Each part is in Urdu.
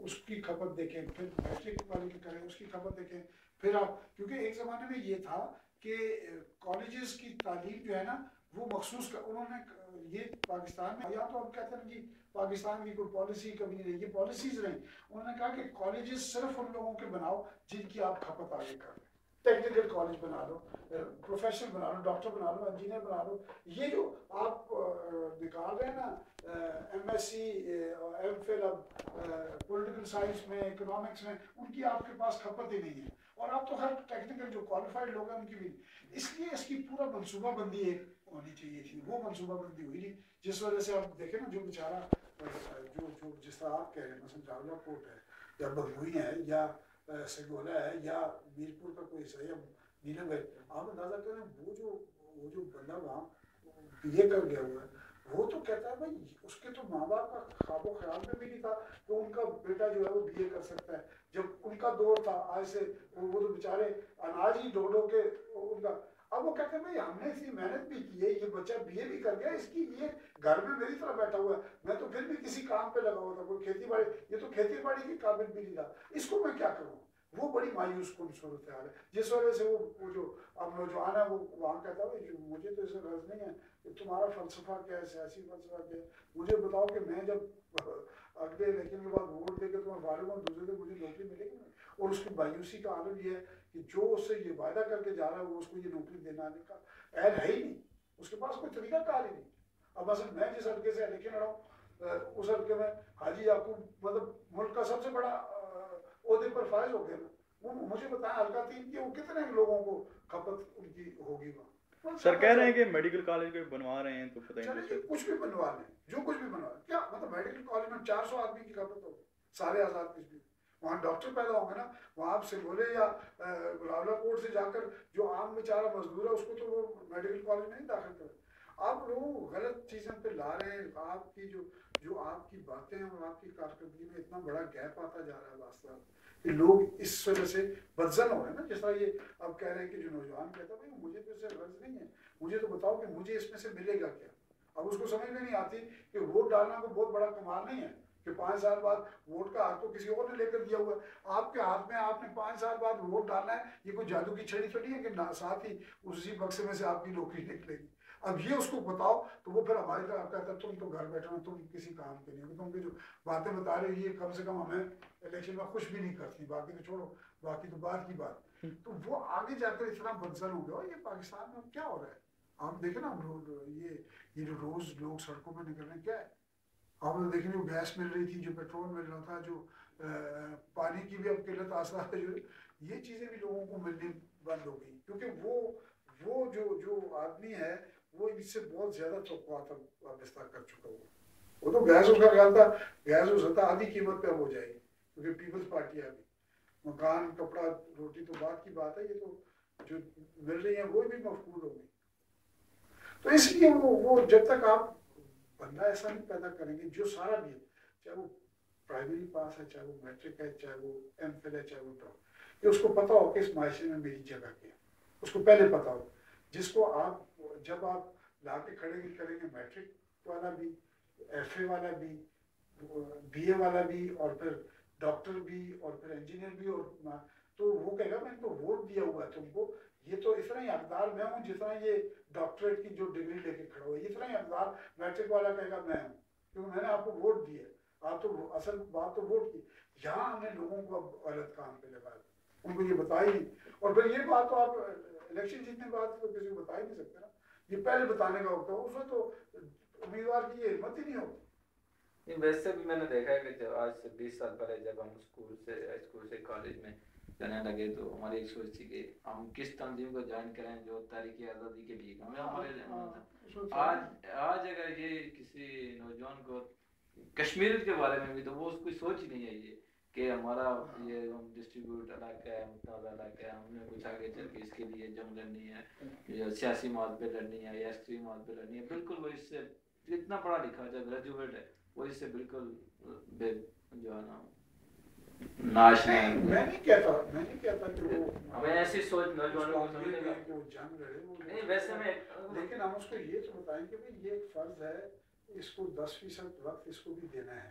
اس کی کھپت دیکھیں، پھر میٹرک والے کی کریں اس کی کھپت دیکھیں، پھر آپ، کیونکہ ایک زمانے میں یہ تھا کہ کالجز کی تعلیم جو ہے نا وہ مخصوص انہوں نے یہ پاکستان میں، یا تو آپ کہتے ہیں جی پاکستان کی کوئی پالیسی کبھی نہیں رہی، یہ پالیسیز رہیں، انہوں نے کہا کہ کالجز صرف ان لوگوں کے بناؤ جن کی آپ کھپت آگے کر لیں، ٹیکنیکل کالج بنا لو، پروفیشنل بنا لو، ڈاکٹر بنا لو، انجینئر بنا لو. یہ جو آپ نکال رہے ہیں نا M S C M Phil اب پولیٹیکل سائنس میں، اکنامکس میں، ان کی آپ کے پاس کھپت ہی نہیں ہے، اور آپ تو ہر ٹیکنیکل جو کوالیفائڈ لوگ ہیں ان کی بھی، اس لیے اس کی پورا منصوبہ بندی ایک ہونی چاہیے تھی، وہ منصوبہ بندی ہوئی نہیں، جس وجہ سے آپ دیکھیں نا جو بیچارہ جو جس طرح آپ کہہ رہے ہیں مثلا جاولا کوٹ ہے یا بگوئی ہے یا سگولا ہے یا میرپور کا کوئی حصہ ہے یا نیلم ہے، آپ اندازہ کریں وہ جو بندہ وہاں بی اے کر گیا ہوا ہے، وہ تو کہتا ہے بھائی اس کے تو ماں باپ کا خواب و خیال میں بھی نہیں تھا کہ ان کا بیٹا جو ہے وہ بی اے کر سکتا ہے، جب ان کا دور تھا آج سے وہ تو بیچارے اناج ہی ڈھو کے ان کا، اب وہ کہتے ہیں بھائی ہم نے اتنی محنت بھی کی ہے، یہ بچہ بی اے بھی کر گیا، اس کی یہ گھر میں میری طرح بیٹھا ہوا ہے، میں تو پھر بھی کسی کام پہ لگا ہوا تھا، کوئی کھیتی باڑی، یہ تو کھیتی باڑی کے قابل بھی نہیں تھا، اس کو میں کیا کروں، وہ بڑی مایوس کن صورتحال ہے، جس وجہ سے وہ جو اب نوجوان ہے وہ وہاں کہتا ہے مجھے تو اس سے غرض نہیں ہے کہ تمہارا فلسفہ کیا ہے، سیاسی فلسفہ کیا ہے، مجھے بتاؤ کہ میں جب اگلے الیکشن کے بعد ووٹ دے کے تمہیں فارغ ہوں دوسرے دن مجھے نوکری ملے گی، اور اس کی مایوسی کا عالم یہ ہے کہ جو اس سے یہ وعدہ کر کے جا رہا ہے وہ اس کو یہ نوکری دینا کا اہل ہے ہی نہیں، اس کے پاس کوئی طریقہ کار ہی نہیں. اب مثلا میں جس حلقے سے الیکشن لڑا ہوں اس حلقے میں حاجی یعقوب مطلب ملک کا سب سے بڑا عہدے پر فائز ہو گیا نا، وہ مجھے بتائیں حلقہ 3 کے وہ کتنے لوگوں کو کھپت ان کی ہوگی وہاں. سر کہہ رہے ہیں کہ میڈیکل کالج کو بنوا رہے ہیں تو پتہ نہیں کچھ بھی بنوا لیں، جو کچھ بھی بنوا لیں، کیا مطلب میڈیکل کالج میں 400 آدمی کی کھپت ہوگی، سارے آزاد کچھ بھی، وہاں ڈاکٹر پیدا ہوں گے نا، وہاں آپ سے بولے یا راولا کوٹ سے جا کر جو عام بیچارہ مزدور ہے اس کو تو وہ میڈیکل کالج میں نہیں داخل کرے. آپ لوگ غلط چیزیں پہ لا رہے ہیں، آپ کی جو آپ کی باتیں ہیں اور آپ کی کارکردگی میں اتنا بڑا گیپ آتا جا رہا ہے واسطہ کہ لوگ اس وجہ سے بدزن ہو رہے ہیں نا، جس طرح یہ اب کہہ رہے ہیں کہ جو نوجوان کہتا ہے بھائی مجھے تو اس سے غرض نہیں ہے، مجھے تو بتاؤ کہ مجھے اس میں سے ملے گا کیا. اب اس کو سمجھ میں نہیں آتی کہ ووٹ ڈالنا کوئی بہت بڑا کمال نہیں ہے کہ 5 سال بعد ووٹ کا حق تو کسی اور نے لے کر دیا ہوا ہے آپ کے ہاتھ میں، آپ نے 5 سال بعد ووٹ ڈالنا ہے، یہ کوئی جادو کی چھڑی تو نہیں ہے کہ ساتھ ہی اسی بکسے میں سے آپ کی نوکری نکلے گی. اب یہ اس کو بتاؤ تو وہ پھر ہماری طرف کہتا ہے تم تو گھر بیٹھے ہو، تم کسی کام کے نہیں ہو، تم کی جو باتیں بتا رہے ہو یہ کم سے کم ہمیں الیکشن میں خوش بھی نہیں کرتی، باقی تو چھوڑو، باقی تو بات کی بات. تو وہ آگے جا کر اتنا بدزن ہو گیا. یہ پاکستان میں کیا ہو رہا ہے آپ دیکھیں نا، یہ جو روز لوگ سڑکوں پہ نکل رہے ہیں کیا ہے، آپ نے دیکھیں جو گیس مل رہی تھی، جو پیٹرول مل رہا تھا، جو پانی کی بھی اب قلت آسا ہے، جو یہ چیزیں بھی لوگوں کو ملنی بند ہو گئی، کیونکہ وہ جو آدمی ہے وہ اس سے بہت زیادہ توقعات وابستہ کر چکا ہوا. وہ تو گیس اس کا خیال تھا گیس ہو سکتا آدھی قیمت پہ ہو جائے گی کیونکہ پیپلز پارٹی آ گئی، مکان کپڑا روٹی تو بات کی بات ہے، یہ تو جو مل رہی ہیں وہ بھی مفقود ہو گئی. تو اس لیے وہ جب تک آپ بندہ ایسا نہیں پیدا کریں گے جو سارا بھی ہے، چاہے وہ پرائمری پاس ہے، چاہے وہ میٹرک ہے، چاہے وہ ایم فل ہے، چاہے وہ ڈاکٹر، کہ اس کو پتا ہو کہ اس معاشرے میں میری جگہ کیا ہے، اس کو پہلے پتا ہو، جس کو آپ جب آپ لا کے کھڑے کریں گے میٹرک والا بھی، ایف اے والا بھی، بی اے والا بھی، اور پھر ڈاکٹر بھی، اور پھر انجینئر بھی، اور تو وہ کہے گا میں نے تو ووٹ دیا ہوا ہے تم کو، یہ تو اتنا ہی حقدار میں ہوں جتنا یہ ڈاکٹریٹ کی جو ڈگری لے کے کھڑا ہوا ہے، اتنا ہی حقدار میٹرک والا کہے گا میں ہوں کیونکہ میں نے آپ کو ووٹ دی ہے. آپ تو اصل بات تو ووٹ کی. یہاں ہم نے لوگوں کو اب غلط کام پہ لگایا، ان کو یہ بتائی نہیں، اور پھر یہ بات تو آپ الیکشن جیتنے کے بعد تو کسی کو بتا ہی نہیں سکتے نا، یہ پہلے بتانے کا وقت ہے، اس میں تو امیدوار کی یہ ہمت ہی نہیں ہوتی. ویسے بھی میں نے دیکھا ہے کہ جب آج سے 20 سال پہلے جب ہم اسکول سے کالج میں جانے لگے تو ہماری ایک سوچ تھی کہ ہم کس تنظیم کو جوائن کریں جو تاریخ آزادی کے لیے آج اگر یہ کسی نوجوان کو کشمیریت کے بارے میں بھی تو وہ اس کو سوچ ہی نہیں ہے یہ کہ ہمارا یہ ہم ڈسٹریبیوٹ علاقہ ہے، متنازع علاقہ ہے، ہم نے کچھ آگے چل کے اس کے لیے جنگ لڑنی ہے یا سیاسی مواد پہ لڑنی ہے یا ایکسٹریم مواد پہ لڑنی ہے. بالکل وہ اس سے اتنا پڑھا لکھا جو گریجویٹ ہے وہ اس سے بالکل بے جو ہے نا ناش نہیں. میں نہیں کہتا کہ وہ ہمیں ایسی سوچ نوجوانوں کو سمجھنے کا کہ وہ جنگ لڑے، نہیں ویسے میں لیکن ہم اس کو یہ تو بتائیں کہ یہ ایک فرض ہے، اس کو 10% وقت اس کو بھی دینا ہے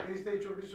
23 24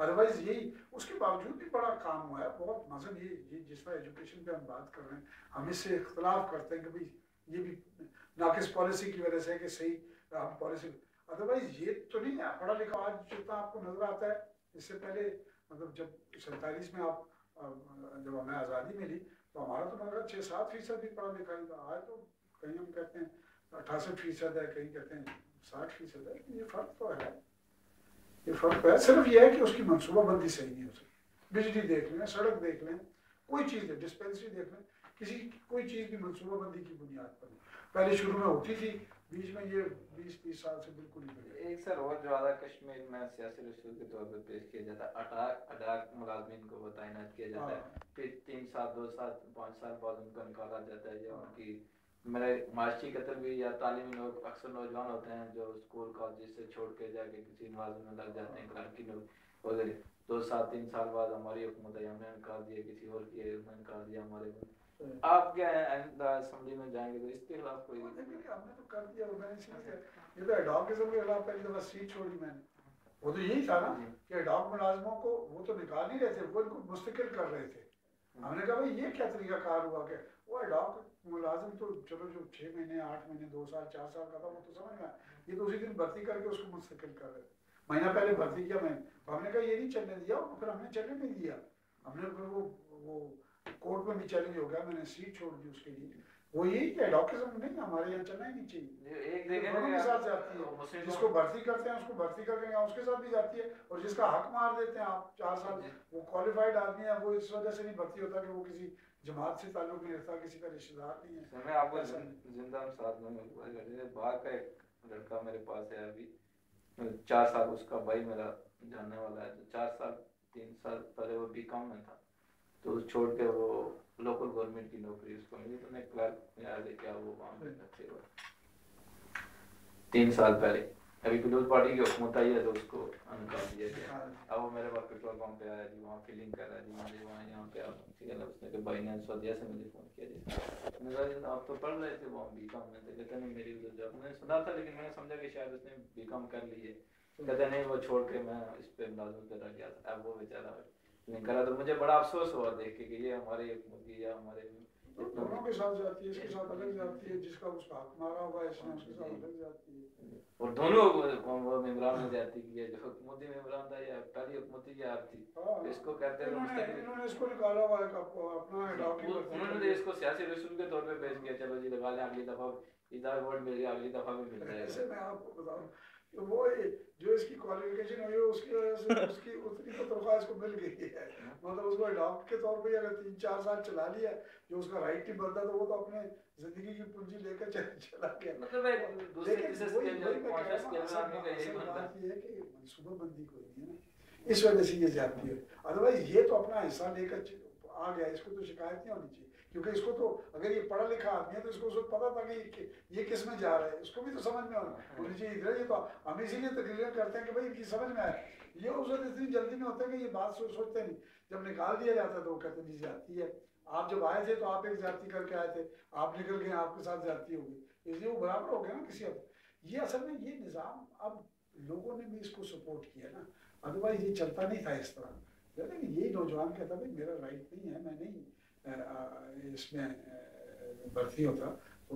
ادروائز یہی اس کے باوجود بھی بڑا کام ہوا ہے بہت. مثلاً یہ جس طرح ایجوکیشن پہ ہم بات کر رہے ہیں ہم اس سے اختلاف کرتے ہیں کہ بھائی یہ بھی ناقص پالیسی کی وجہ سے ہے کہ صحیح ہم پالیسی. ادروائز یہ تو نہیں ہے پڑھا لکھا آج جتنا آپ کو نظر آتا ہے اس سے پہلے مطلب جب 47 میں آپ جب ہمیں آزادی ملی تو ہمارا تو مگر 6-7% بھی پڑھا لکھا ہی تھا. آج تو کہیں ہم کہتے ہیں 68% ہے کہیں کہتے ہیں 60% ہے. یہ فرق تو ہے یہ فرق ہے. صرف یہ ہے کہ اس کی منصوبہ بندی صحیح نہیں ہو سکتی. بجلی دیکھ لیں سڑک دیکھ لیں کوئی چیز ہے ڈسپینسری دیکھ لیں کسی کوئی چیز بھی منصوبہ بندی کی بنیاد پر پہلے شروع میں ہوتی تھی بیچ میں یہ 20-30 سال سے بالکل ہی بڑی. ایک سر اور جو آدھا کشمیر میں سیاسی رسول کے طور پر پیش کیا جاتا ہے اٹاک ملازمین کو تعینات کیا جاتا ہے پھر 3 سال 2 سال 5 سال بعد ان کو نکالا جاتا ہے یا ان کی میرے معاشی قتل بھی یا تعلیمی لوگ اکثر نوجوان ہوتے ہیں جو اسکول کالج سے چھوڑ کے جا کے کسی ملازم میں لگ جاتے ہیں کلرکی لوگ وغیرہ 2 سال 3 سال بعد ہماری حکومت ہے ہم نے نکال دیا کسی اور کی ہے ہم نے نکال دیا ہمارے کو. آپ کیا ہے آئندہ اسمبلی میں جائیں گے تو اس کے خلاف کوئی ہم نے تو کر دیا میں نے یہ تو ایڈوکیزم کے خلاف پہلی دفعہ سیٹ چھوڑی میں نے. وہ تو یہی تھا نا کہ ایڈوک ملازموں کو وہ تو نکال نہیں رہے تھے وہ ان کو مستقل کر رہے تھے. ہم نے کہا بھائی یہ کیا طریقہ کار ہوا کہ وہ ایڈوک ملازم تو چلو جو 6 مہینے 8 مہینے 2 سال 4 سال کا تھا وہ تو سمجھ میں آیا یہ تو اسی دن بھرتی کر کے اس کو مستقل کر رہے تھے. مہینہ پہلے بھرتی کیا میں ہم نے کہا یہ نہیں چلنے دیا پھر ہم نے چلنے نہیں دیا. ہم نے پھر وہ کورٹ میں بھی چیلنج ہو گیا میں نے سیٹ چھوڑ دی اس کے لیے. وہ یہی کہ ایڈوکیزم نہیں ہمارے یہاں چلنا ہی نہیں چاہیے. ایک دونوں کے ساتھ جاتی ہے جس کو بھرتی کرتے ہیں اس کو بھرتی کر کے اس کے ساتھ بھی جاتی ہے اور جس کا حق مار دیتے ہیں آپ 4 سال وہ کوالیفائڈ آدمی ہے وہ اس وجہ سے نہیں بھرتی ہوتا کہ وہ کسی جماعت سے تعلق نہیں رکھتا کسی کا رشتہ دار نہیں ہے. میں آپ کو زندہ مثال میں باہر کا ایک لڑکا میرے پاس ہے ابھی 4 سال اس کا بھائی میرا جاننے والا ہے 4 سال 3 سال پہلے وہ بی کام میں تھا تو چھوڑ کے وہ لوکل گورنمنٹ کی نوکری اس کو ملی تو نے کلرک یاد ہے کیا وہ وہاں پہ رکھتے ہوئے 3 سال پہلے ابھی پیپلز پارٹی کی حکومت آئی ہے تو اس کو نکال دیا گیا. اب وہ میرے پاس پیٹرول پمپ پہ آیا جی وہاں فلنگ کر رہا ہے جی مجھے وہاں یہاں پہ اس نے کہ بھائی نے سعودیہ سے مجھے فون کیا جی میں کہا آپ تو پڑھ رہے تھے وہاں بی کام میں تھے کہتے نہیں میری ادھر جاب میں نے سنا تھا لیکن میں نے سمجھا کہ شاید اس نے بی کام کر لی ہے. کہتے نہیں وہ چھوڑ کے میں اس پہ ملازم پہ رہ گیا تھا. اب وہ بیچارہ نہیں کرا تو مجھے بڑا افسوس ہوا دیکھ کے کہ یہ ہماری حکومت کی یا ہمارے دونوں کے ساتھ جاتی ہے اس کے ساتھ الگ جاتی ہے جس کا اس کا حق مارا ہوا ہے اس نے اس کے ساتھ الگ جاتی ہے اور دونوں وہ ممبران میں جاتی ہے جو حکومتی ممبران تھا یا پہلی حکومتی کی آپ تھی اس کو کہتے ہیں انہوں نے اس کو نکالا ہوا ہے اپنا انہوں نے اس کو سیاسی رسول کے طور پہ پیش کیا چلو جی لگا لیں اگلی دفعہ ادھر ووٹ مل گیا اگلی دفعہ بھی مل جائے گا. میں آپ کو بتاؤں وہ جو اس کی کوالیفیکیشن ہوئی ہے اس کی وجہ سے اس کی اتنی تو تنخواہ اس کو مل گئی ہے مطلب اس کو ایڈاپٹ کے طور پہ اگر 3-4 سال چلا لیا جو اس کا رائٹ نہیں بنتا تو وہ تو اپنے زندگی کی پونجی لے کر چلا گیا. مطلب بات یہ ہے کہ منصوبہ بندی کوئی نہیں ہے نا اس وجہ سے یہ زیادتی ہے. ادروائز یہ تو اپنا حصہ لے کر آ گیا اس کو تو شکایت نہیں ہونی چاہیے کیونکہ اس کو تو اگر یہ پڑھا لکھا آدمی ہے تو اس کو پتا تھا کہ یہ کس میں جا رہا ہے اس کو بھی تو سمجھ میں ہونی چاہیے. ادھر یہ تو ہم اسی لیے تقریر کرتے ہیں کہ بھائی ان کی سمجھ میں آئے. یہ اس وقت اتنی جلدی میں ہوتا ہے کہ یہ بات سوچتے نہیں جب نکال دیا جاتا ہے تو وہ کہتے ہیں زیادتی ہے. آپ جب آئے تھے تو آپ ایک زیادتی کر کے آئے تھے آپ نکل گئے آپ کے ساتھ زیادتی ہوگی اس لیے وہ برابر ہو گیا نا کسی حد. یہ اصل میں یہ نظام اب لوگوں نے بھی اس کو سپورٹ کیا نا ادروائز یہ چلتا نہیں تھا اس طرح. یہی نوجوان کہتا بھائی میرا رائٹ نہیں ہے میں نہیں اس میں بھرتی ہوتا تو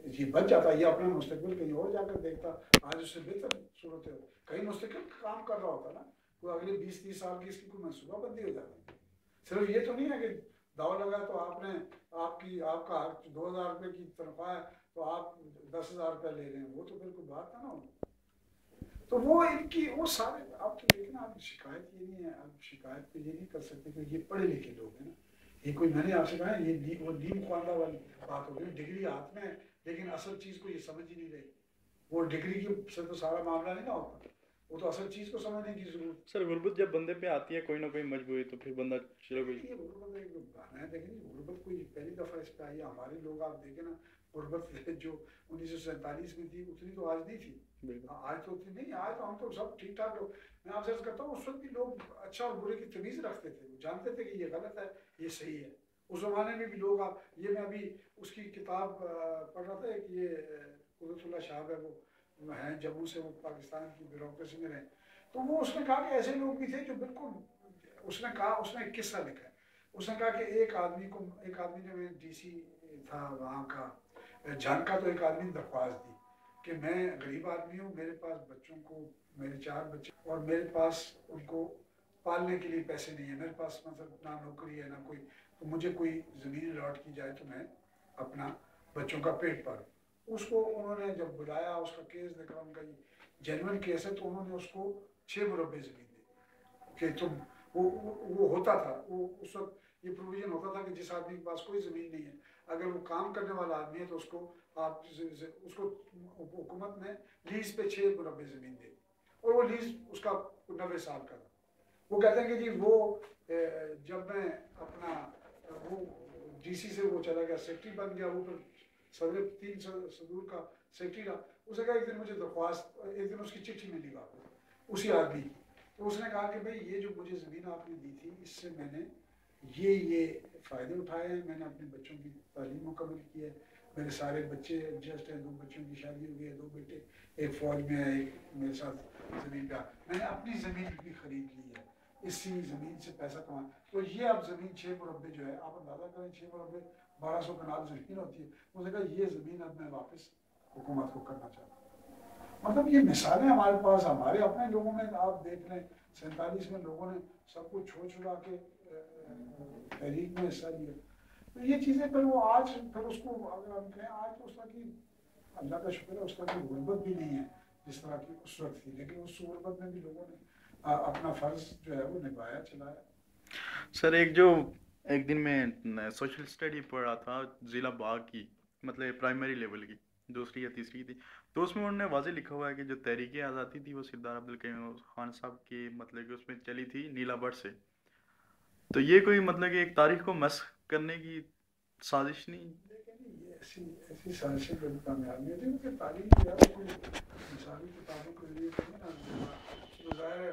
یہ بچ جاتا یہ اپنا مستقبل کہیں اور جا کر دیکھتا آج اس سے بہتر صورت ہے کہیں مستقل کام کر رہا ہوتا نا کوئی اگلے 20-30 سال کی اس کی کوئی منصوبہ بندی ہو جاتی. صرف یہ تو نہیں ہے کہ داؤ لگا تو آپ نے آپ کا 2000 روپے کی تنخواہ ہے تو آپ 10,000 روپے لے رہے ہیں وہ تو بالکل بات ہے نا. تو وہ ان کی وہ سارے آپ تو دیکھنا آپ شکایت یہ نہیں ہے آپ شکایت پہ یہ نہیں کر سکتے کہ یہ پڑھے لکھے لوگ ہیں نا. یہ کوئی میں نے آپ سے کہا یہ وہ نیم خواندہ والی بات ہو گئی ڈگری ہاتھ میں ہے لیکن اصل چیز کو یہ سمجھ ہی نہیں رہی. وہ ڈگری کی سے تو سارا معاملہ نہیں نہ ہوتا وہ تو اصل چیز کو سمجھنے کی ضرورت. سر غربت جب بندے پہ آتی ہے کوئی نہ کوئی مجبوری تو پھر بندہ چلو کوئی یہ غربت ایک گانا ہے دیکھیں غربت کوئی پہلی دفعہ اس پہ آئی ہے. ہمارے لوگ آپ دیکھیں نا غربت جو 1947 میں تھی اتنی تو آج نہیں تھی. آج تو اتنی نہیں آج تو ہم تو سب ٹھیک ٹھاک لوگ. میں آپ سے عرض کرتا ہوں اس وقت بھی لوگ اچھا اور برے کی تمیز رکھتے تھے وہ جانتے تھے کہ یہ غلط ہے یہ صحیح ہے. اس زمانے میں بھی لوگ یہ میں ابھی اس کی کتاب پڑھ رہا تھا کہ یہ قدرت اللہ شاہب ہے وہ ہیں جموں سے وہ پاکستان کی بیوروکریسی میں رہے تو وہ اس نے کہا کہ ایسے لوگ بھی تھے جو بالکل، اس نے کہا، اس نے ایک قصہ لکھا ہے، اس نے کہا کہ ایک آدمی نے ڈی سی تھا وہاں کا جان کا، تو ایک آدمی نے درخواست دی کہ میں غریب آدمی ہوں، میرے پاس بچوں کو، میرے 4 بچے، اور میرے پاس ان کو پالنے کے لیے پیسے نہیں ہیں، میرے پاس مطلب نہ نوکری ہے نہ کوئی، تو مجھے کوئی زمین الاٹ کی جائے تو میں اپنا بچوں کا پیٹ پالوں۔ اس کو انہوں نے جب بلایا، اس کا کیس دیکھا، ان کا یہ جینوئن کیس ہے، تو انہوں نے اس کو 6 مربع زمین دی کہ تم، وہ ہوتا تھا، وہ اس وقت یہ پروویژن ہوتا تھا کہ جس آدمی کے پاس کوئی زمین نہیں ہے، اگر وہ کام کرنے والا آدمی ہے تو اس کو آپ اس کو حکومت نے لیز پہ 6 مربع زمین دے دی، اور وہ لیز اس کا 90 سال کا تھا۔ وہ کہتے ہیں کہ جی وہ جب میں اپنا وہ ڈی سی سے وہ چلا گیا، سیکٹری بن گیا، وہ پھر صدر 3 صدور کا سیکٹری رہا، اس نے کہا ایک دن مجھے درخواست، ایک دن اس کی چٹھی ملی واپس اسی آدمی کی، تو اس نے کہا کہ بھئی یہ جو مجھے زمین آپ نے دی تھی، اس سے میں نے یہ فائدے اٹھائے ہیں، میں نے اپنے بچوں کی تعلیم مکمل کی ہے، میرے سارے بچے ایڈجسٹ ہیں، 2 بچوں کی شادی ہو گئی ہے، 2 بیٹے، ایک فوج میں ہے، ایک میرے ساتھ زمین پہ، میں نے اپنی زمین بھی خرید لی ہے، اسی زمین سے پیسہ کما، تو یہ اب زمین 6 مربع جو ہے، آپ اندازہ کریں 6 مربع 1200 کنال زمین ہوتی ہے، اس نے کہا یہ زمین اب میں واپس حکومت کو کرنا چاہتا ہوں۔ مطلب یہ مثالیں ہمارے پاس، ہمارے اپنے لوگوں میں آپ دیکھ لیں، 47 میں لوگوں نے سب کچھ چھوڑ چھڑا کے تحریک میں حصہ لیا، تو یہ چیزیں پھر وہ آج، پھر اس کو اگر ہم کہیں آج تو اس طرح کی، اللہ کا شکر ہے اس طرح کی غربت بھی نہیں ہے جس طرح کی اس وقت تھی، لیکن اس غربت میں بھی لوگوں نے اپنا فرض جو ہے وہ نبھایا، چلایا۔ سر ایک دن میں سوشل اسٹڈی پڑھ رہا تھا ضلع باغ کی، مطلب پرائمری لیول کی، 2ری یا 3ری تھی، تو اس میں انہوں نے واضح لکھا ہوا ہے کہ جو تحریک آزادی تھی وہ سردار عبدالکریم خان صاحب کی مطلب کہ اس میں چلی تھی نیلا بٹ سے، تو یہ کوئی مطلب کہ ایک تاریخ کو مسخ کرنے کی سازش نہیں؟ لیکن یہ ایسی سازشیں کبھی کامیاب نہیں ہوتی، کیونکہ تاریخ جو ہے کوئی مثالی کتابوں کے ذریعے نہیں نا، ظاہر ہے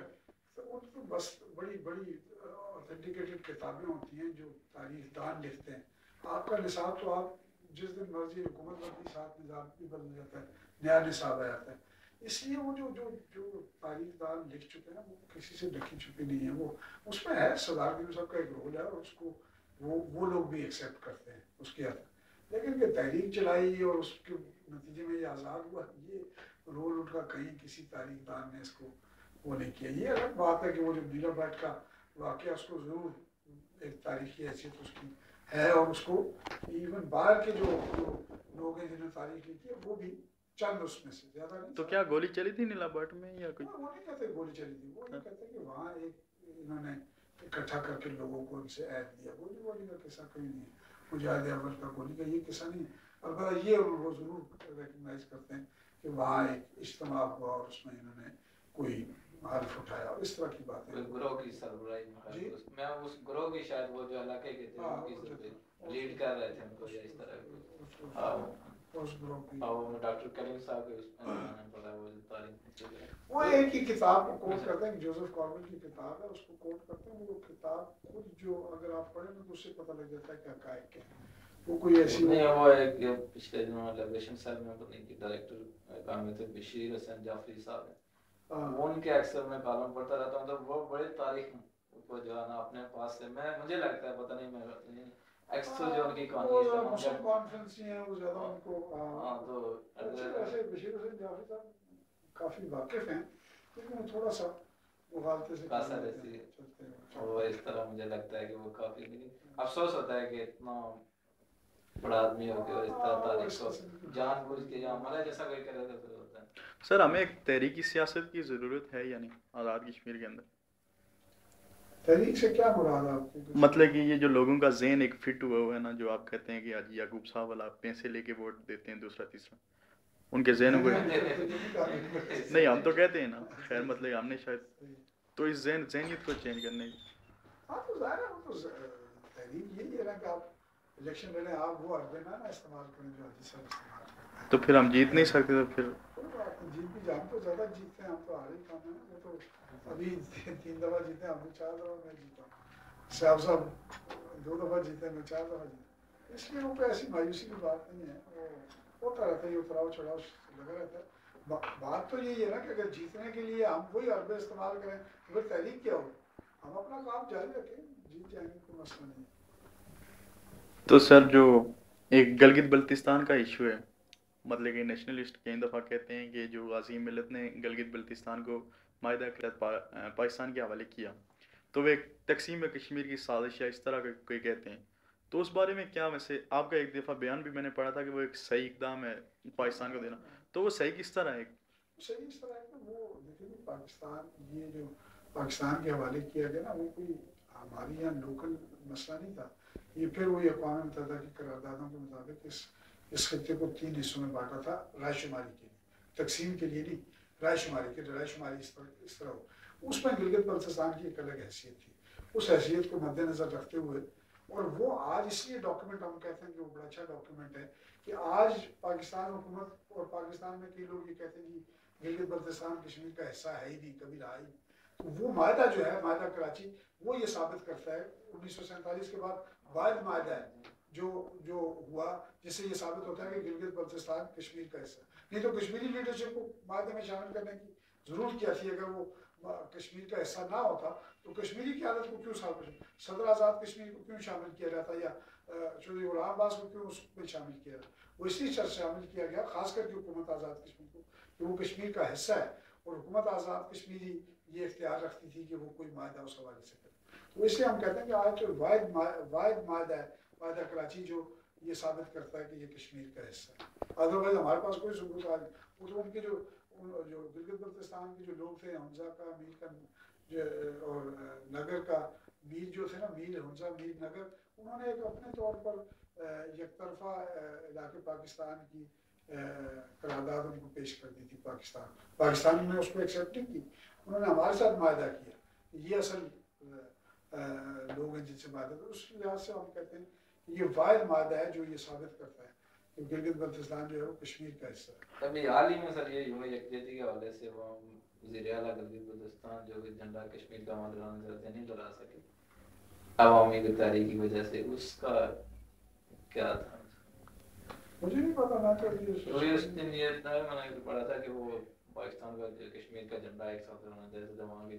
وہ تو بس بڑی بڑی اوتھینٹیکیٹڈ کتابیں ہوتی ہیں جو تاریخ دان لکھتے ہیں۔ آپ کا نصاب تو آپ جس دن مرضی حکومت بدلی، ساتھ نظام بھی بدل جاتا ہے، نیا نصاب آ جاتا ہے، اس لیے وہ جو تاریخ دان لکھ چکے ہیں وہ کسی سے ڈھکی چھپی نہیں ہے، وہ اس میں ہے، سردار گنو صاحب کا ایک رول ہے، اور اس کو وہ لوگ بھی ایکسیپٹ کرتے ہیں اس کی حد، لیکن کہ تحریک چلائی اور اس کے نتیجے میں یہ آزاد ہوا، یہ رول ان کا کہیں کسی تاریخ دان نے اس کو وہ نہیں کیا۔ یہ الگ بات ہے کہ وہ جو نیلا بٹ کا واقعہ، اس کو ضرور ایک تاریخی حیثیت اس کی ہے، اور اس کو ایون باہر کے جو لوگ ہیں جنہوں نے تاریخ لکھی ہے وہ بھی چند اس میں سے، زیادہ نہیں۔ تو کیا گولی چلی تھی نیلا بٹ میں یا کچھ؟ وہ نہیں کہتے گولی چلی تھی، وہ یہ کہتے کہ وہاں ایک انہوں نے اکٹھا کر کے لوگوں کو ان سے عہد دیا، گولی کا قصہ کوئی نہیں ہے، مجاہد اول کا گولی کا یہ قصہ نہیں ہے، البتہ یہ وہ ضرور ریکگنائز کرتے ہیں کہ وہاں ایک اجتماع ہوا اور اس میں انہوں نے کوئی حلف اٹھایا اور اس طرح کی باتیں، گروہ کی سربراہی میں اس گروہ کی شاید وہ جو علاقے کے تھے ان کی لیڈ کر رہے تھے ان کو، یا اس طرح اس گروہ کی ڈاکٹر کلیم صاحب کے اس میں پڑھا وہ تاریخ، وہ ایک ہی کتاب کو کوٹ کرتے ہیں، جوزف کارول کی کتاب ہے، اس کو کوٹ کرتے ہیں، وہ کتاب خود جو اگر آپ پڑھیں نا تو اس سے پتہ لگ جاتا ہے کہ حقائق کیا ہے، وہ کوئی ایسی نہیں، وہ ایک پچھلے دنوں لیبریشن سیل میں پتہ نہیں کہ ڈائریکٹر کام میں تھے بشیر حسین جعفری صاحب ہیں، ان کے اکثر میں کالم پڑھتا رہتا ہوں، تو وہ بڑے تاریخ کو جو ہے نا اپنے پاس سے، مجھے لگتا ہے پتہ نہیں، میں اکثر جو ان کی کہانی ہے مسلم کانفرنس ہی ہیں وہ زیادہ ان کو، تو ایسے بشیر حسین جعفری صاحب کافی واقف ہیں، لیکن تھوڑا سا مغالطے سے چلتے ہیں، وہ اس طرح مجھے لگتا ہے کہ وہ کافی افسوس ہوتا ہے کہ اتنا بڑا آدمی ہو کے اس طرح تاریخ کو جان بوجھ کے جہاں ہمارا جیسا کوئی کرے تو پھر ہوتا ہے۔ سر ہمیں ایک تحریکی سیاست کی ضرورت ہے یا نہیں آزاد کشمیر کے اندر؟ تحریک سے کیا مراد ہے آپ کو؟ مطلب کہ یہ جو لوگوں کا ذہن ایک فٹ ہوا ہوا ہے نا، جو آپ کہتے ہیں کہ حاجی یعقوب صاحب والا پیسے لے کے ووٹ دیتے ہیں دوسرا تیسرا، ان کے ذہن کو نہیں، ہم تو کہتے ہیں نا، خیر مطلب ہم نے شاید تو اس ذہنیت کو چینج کرنے کی، ہاں تو ظاہر ہے، وہ تو تحریک یہی ہے نا کہ آپ الیکشن لڑیں، آپ وہ حربے نہ استعمال کریں جو حاجی صاحب استعمال کرتے ہیں، تو پھر ہم جیت نہیں سکتے، تو پھر جیت بھی ہم تو زیادہ جیتتے ہیں، ہم تو ہار ہی کام ہے، وہ تو ابھی 3 دفعہ جیتے ہیں، ہم نے 4 دفعہ میں جیتا ہوں، صاحب 2 دفعہ جیتے ہیں، میں 4 دفعہ جیتا، اس لیے وہ کوئی ایسی مایوسی کی بات نہیں ہے، وہ ہوتا رہتا ہے، یہ اتراؤ چڑھاؤ لگا رہتا ہے، بات تو یہی ہے نا کہ اگر جیتنے کے لیے ہم وہی حربے استعمال کریں تو پھر تحریک کیا ہو؟ ہم اپنا کام جاری رکھیں، جیت جائیں گے، کوئی مسئلہ نہیں ہے۔ تو سر جو ایک گلگت بلتستان کا ایشو ہے، مطلب کہ نیشنلسٹ کئی دفعہ کہتے ہیں کہ جو عظیم ملت نے گلگت بلتستان کو معاہدہ کے تحت پاکستان کے حوالے کیا تو وہ ایک تقسیم کشمیر کی سازش ہے، اس طرح کا کوئی کہتے ہیں، تو اس بارے میں کیا، ویسے آپ کا ایک دفعہ بیان بھی میں نے پڑھا تھا کہ وہ ایک صحیح اقدام ہے پاکستان کو دینا، تو وہ صحیح کس طرح ہے؟ صحیح اس طرح ہے کہ وہ دیکھیں پاکستان، یہ جو پاکستان کے حوالے کیا گیا نا، وہ کوئی ہمارے یہاں لوکل مسئلہ نہیں تھا، یہ پھر وہی اقوام متحدہ کی قراردادوں کے مطابق اس خطے کو 3 حصوں میں بانٹا تھا، رائے شماری کے لیے، تقسیم کے لیے نہیں، رائے شماری کے، رائے شماری اس طرح ہو، اس میں گلگت بلتستان کی ایک الگ حیثیت تھی، اس حیثیت کو مد نظر رکھتے ہوئے، اور وہ آج اس لیے ڈاکیومنٹ ہم کہتے ہیں کہ وہ بڑا اچھا ڈاکیومنٹ ہے کہ آج پاکستان حکومت اور پاکستان میں کئی لوگ یہ کہتے ہیں کہ گلگت بلتستان کشمیر کا حصہ ہے ہی نہیں، کبھی رہا ہی نہیں، تو وہ معاہدہ جو ہے، معاہدہ کراچی، وہ یہ ثابت کرتا ہے 1947 کے بعد واحد معاہدہ ہے جو ہوا جس سے یہ ثابت ہوتا ہے کہ گلگت بلتستان کشمیر کا حصہ، نہیں تو کشمیری لیڈرشپ کو معاہدے میں شامل کرنے کی ضرورت کیا تھی؟ اگر وہ کشمیر کا حصہ نہ ہوتا تو کشمیری قیادت کو کیوں صدر آزاد کشمیر کو کیوں شامل کیا جاتا، یا چودھری غلام عباس کو کیوں اس میں شامل کیا جاتا؟ وہ اس لیے شامل کیا گیا، خاص کر کے حکومت آزاد کشمیر کو، کہ وہ کشمیر کا حصہ ہے، اور حکومت آزاد کشمیری یہ اختیار رکھتی تھی کہ وہ کوئی معاہدہ اس حوالے سے کرے، تو اس لیے ہم کہتے ہیں کہ آج جو واحد معاہدہ ہے، معاہدہ کراچی، جو یہ ثابت کرتا ہے کہ یہ کشمیر کا حصہ ہے، ادروائز ہمارے پاس کوئی ثبوت آج، وہ تو ان کے جو گلگت بلتستان کے جو لوگ تھے، حمزہ کا، میر کا، اور نگر کا، میر جو تھے نا، میر حمزہ، میر نگر، انہوں نے ایک اپنے طور پر یک طرفہ علاقے پاکستان کی قرارداد ان کو پیش کر دی تھی، پاکستان نے اس کو ایکسیپٹ نہیں کی، انہوں نے ہمارے ساتھ معاہدہ کیا، یہ اصل لوگ ہیں جن سے معاہدہ، تو اس لحاظ سے ہم کہتے ہیں کہ یہ واحد معاہدہ ہے جو یہ ثابت کرتا ہے کہ گلگت بلتستان جو ہے وہ کشمیر کا حصہ ہے۔ ابھی حال ہی میں سر یہ ہوا یکجہتی کے حوالے سے وہ وزیر اعلیٰ گلگت بلتستان جو کہ جھنڈا کشمیر کا ہمارے لڑانے چاہتے نہیں لڑا سکے عوامی گرفتاری کی وجہ سے، اس کا کیا تھا؟ مجھے نہیں پتا، میں تو اس دن یہ میں نے پڑھا تھا کہ وہ پاکستان کا کشمیر کا جھنڈا ایک ساتھ لڑانا چاہتے تھے، وہاں کی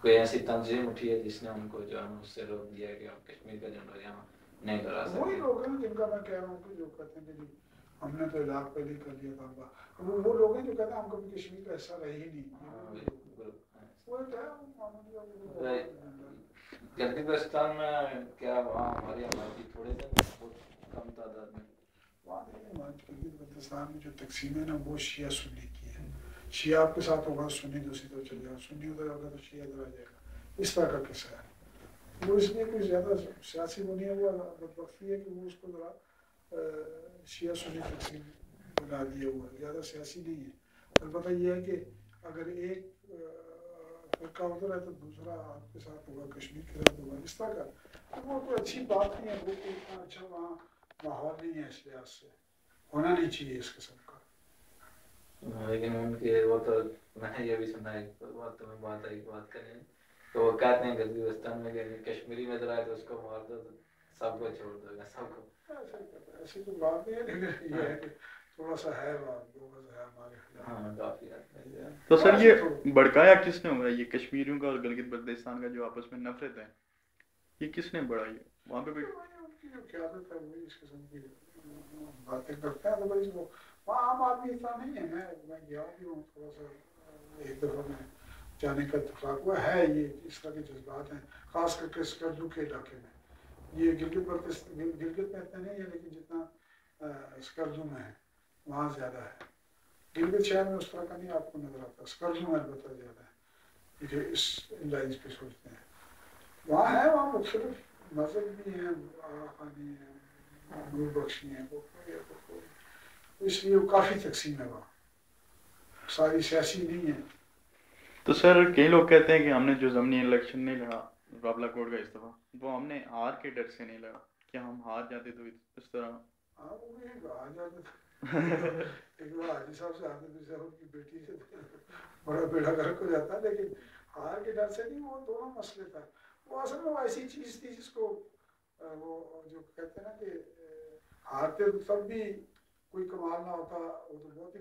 کوئی ایسی تنظیم اٹھی ہے جس نے ان کو جو ہے اس سے روک دیا کہ آپ کشمیر کا جھنڈا یہاں نہیں لڑا سکتے۔ وہی لوگ ہیں جن کا میں کہہ رہا ہوں کہ جو کہتے ہیں کہ جی ہم نے تو علاق پہلے ہی کر لیا تھا، وہ لوگ ہیں جو کہتے ہیں ہم کبھی کشمیر کا حصہ رہے ہی نہیں، گلگت بلتستان میں کیا وہاں ہماری آبادی تھوڑے دن بہت کم تعداد میں؟ وہاں گلگت بلتستان میں جو تقسیم ہے نا، وہ شیعہ سنی کی ہے، شیعہ آپ کے ساتھ ہوگا، سنی دوسری طرف چل جائے گا، سنی ادھر ہوگا تو شیعہ ادھر آ جائے گا، اس طرح کا قصہ ہے، وہ اس لیے کوئی زیادہ سیاسی بنی ہے، وہ بدبختی ہے کہ وہ اس کو ذرا شیعہ سنی تقسیم بنا دیا ہوا ہے، زیادہ سیاسی نہیں ہے، البتہ یہ ہے کہ اگر ایک فرقہ ادھر ہے تو دوسرا آپ کے ساتھ ہوگا، کشمیر کے ساتھ ہوگا، اس طرح کا، وہ کوئی اچھی بات نہیں ہے، وہ کوئی اتنا اچھا وہاں ماحول نہیں ہے، اس لحاظ سے ہونا نہیں چاہیے اس قسم کا۔ لیکن ان کے وہ تو میں نے یہ بھی سنا ہے، بات تو میں بات کریں تو وہ کہتے ہیں گلگت بلتستان میں کہ کشمیری نظر آئے تو اس کو مار دو، سب کو چھوڑ دو گا، سب کو۔ ایسی تو بات نہیں ہے، لیکن یہ ہے کہ تھوڑا سا ہے بات، بغض ہے ہمارے خلاف۔ ہاں کافی حد ہے۔ تو سر یہ بڑکایا کس نے ہوا، یہ کشمیریوں کا اور گلگت بلتستان کا جو آپس میں نفرت ہے، یہ کس نے بڑھائی ہے؟ وہاں پہ کوئی ان کی جو قیادت ہے وہی اس قسم کی باتیں کرتے ہیں، تو وہ وہاں عام آدمی اتنا نہیں ہے، میں گیا بھی ہوں تھوڑا سا، ایک دفعہ میں جانے کا اتفاق ہوا ہے، یہ اس طرح کے جذبات ہیں، خاص کر کے اسکردو کے علاقے میں، یہ گلگت میں اتنا نہیں ہے، لیکن جتنا اسکردو میں ہے وہاں زیادہ ہے، گلگت شہر میں اس طرح کا نہیں آپ کو نظر آتا، اسکردو میں البتہ زیادہ ہے، جو اس لائنس پہ سوچتے ہیں، وہاں ہے، وہاں مختلف مذہب بھی ہیں، آخانی ہیں، نور بخشی ہیں، اس لیے وہ کافی تقسیم ہے وہاں، ساری سیاسی نہیں ہے۔ تو سر کئی لوگ کہتے ہیں کہ ہم نے جو ضمنی الیکشن نہیں لڑا، رابلہ کوٹ کا استعفیٰ، وہ ہم نے ہار کے ڈر سے نہیں لڑا، کیا ہم ہار جاتے تو اس طرح؟ ہاں وہ بھی آ جاتے تھے، ایک بار حاجی صاحب سے آتے تھے، ان کی بیٹی سے بڑا بیڑا گرک ہو جاتا، لیکن ہار کے ڈر سے نہیں، وہ دونوں مسئلے تھا، وہ اصل میں وہ ایسی چیز تھی جس کو وہ جو کہتے ہیں نا کہ ہارتے تو تب بھی کوئی کمال نہ ہوتا، وہ تو بہت ہی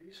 20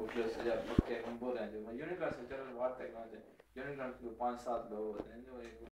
مخلص یا پکے ممبر ہیں جو یونیکارن سے چلو بات تک نہ جائے یونیکارن کے 5-7 لوگ ہوتے ہیں جو ایک